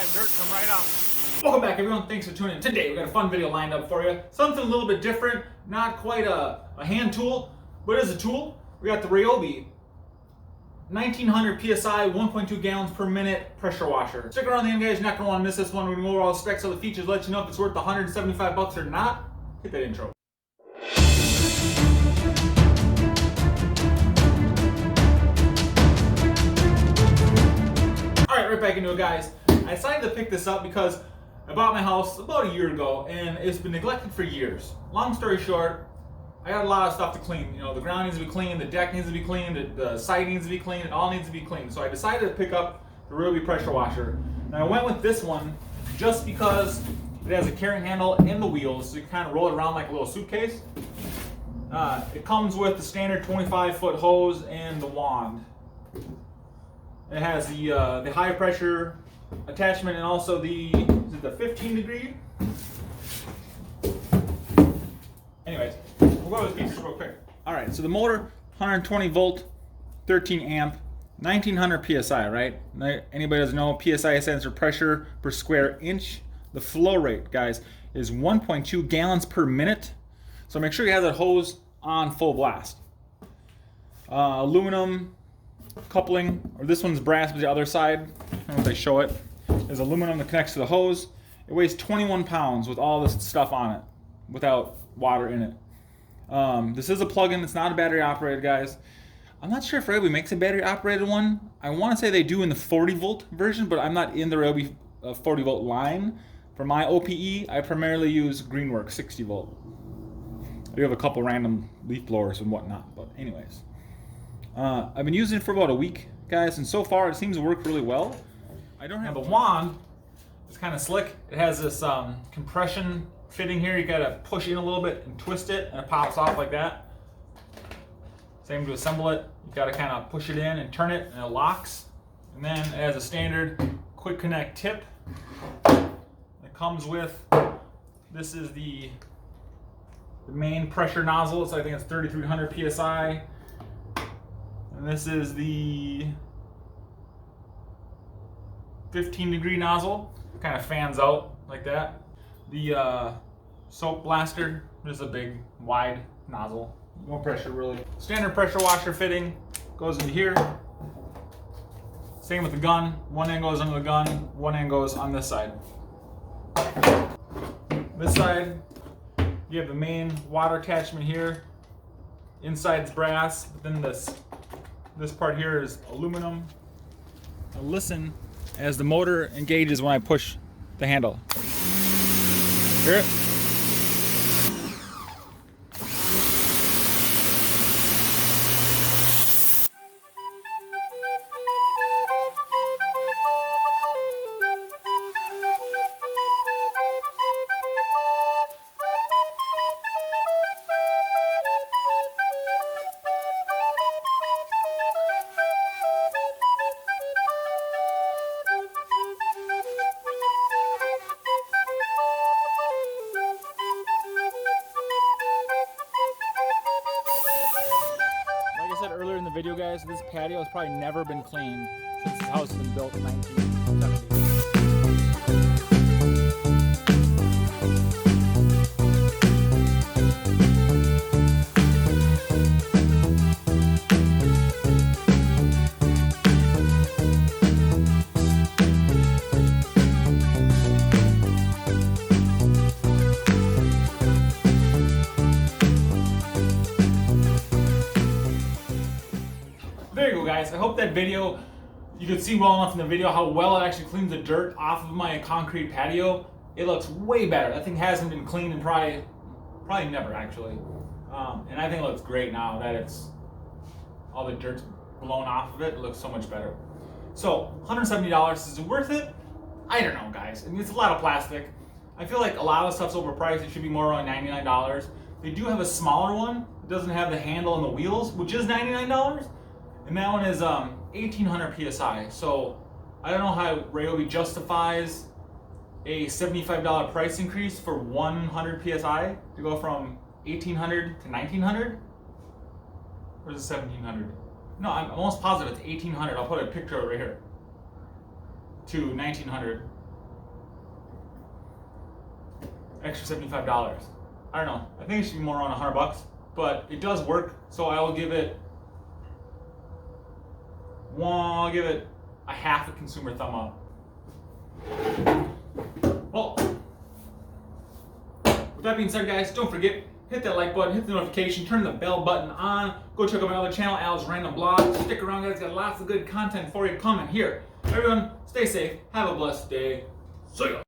that dirt come right out. Welcome back, everyone. Thanks for tuning in. Today we got a fun video lined up for you. Something a little bit different. Not quite a hand tool, but it is a tool. We got the Ryobi 1900 PSI 1.2 gallons per minute pressure washer. Stick around the end, guys. You're not going to want to miss this one. We're going to go over all the specs, all the features, let you know if it's worth the $175 or not. Hit that intro. Alright, right back into it, guys. I decided to pick this up because I bought my house about a year ago and it's been neglected for years. Long story short, I got a lot of stuff to clean. You know, the ground needs to be cleaned, the deck needs to be cleaned, the side needs to be cleaned, it all needs to be cleaned. So I decided to pick up the Ryobi pressure washer. And I went with this one just because it has a carrying handle and the wheels, so you can kind of roll it around like a little suitcase. It comes with the standard 25-foot hose and the wand. It has the high pressure attachment and also the 15 degree. Anyways, we'll go over the features real quick. All right, so the motor, 120 volt, 13 amp, 1900 PSI, right? Anybody doesn't know, PSI stands for pressure per square inch. The flow rate, guys, is 1.2 gallons per minute. So make sure you have that hose on full blast. Aluminum coupling, or this one's brass, but the other side, I don't know if they show it, is aluminum that connects to the hose. It weighs 21 pounds with all this stuff on it, without water in it. This is a plug-in, it's not a battery operated, guys. I'm not sure if Ryobi makes a battery operated one. I want to say they do in the 40 volt version, but I'm not in the Ryobi 40 volt line. For my OPE, I primarily use Greenworks 60 volt. I do have a couple random leaf blowers and whatnot, but anyways. I've been using it for about a week, guys, and so far it seems to work really well. I don't have the wand. It's kind of slick. It has this compression fitting here. You gotta push in a little bit and twist it, and it pops off like that. Same to assemble it. You gotta kind of push it in and turn it, and it locks. And then it has a standard quick connect tip. It comes with, this is the main pressure nozzle. So I think it's 3300 PSI. And this is the 15 degree nozzle. It kind of fans out like that. The soap blaster, there's a big wide nozzle. No pressure really. Standard pressure washer fitting goes into here. Same with the gun. One end goes under the gun, one end goes on this side. This side, you have the main water attachment here. Inside's brass, but then this part here is aluminum. Now listen as the motor engages when I push the handle. Hear it? Earlier in the video, guys, this patio has probably never been cleaned since the house has been built in 1970. There you go, guys. I hope that video, you could see well enough in the video how well it actually cleans the dirt off of my concrete patio. It looks way better. That thing hasn't been cleaned in probably never, actually. And I think it looks great now that it's all the dirt's blown off of it. It looks so much better. So $170, is it worth it? I don't know, guys. I mean, it's a lot of plastic. I feel like a lot of stuff's overpriced. It should be more around $99. They do have a smaller one. It doesn't have the handle and the wheels, which is $99. And that one is 1800 PSI. So I don't know how Ryobi justifies a $75 price increase for 100 PSI to go from 1800 to 1900. Or is it 1700? No, I'm almost positive it's 1800. I'll put a picture of it right here. To 1900. extra $75. I don't know. I think it should be more around $100, but it does work. So I will give it a half a consumer thumb up. Well, with that being said, guys, don't forget, hit that like button, hit the notification, turn the bell button on. Go check out my other channel, Al's Random Blog. Stick around, guys. Got lots of good content for you coming here. Everyone, stay safe. Have a blessed day. See ya.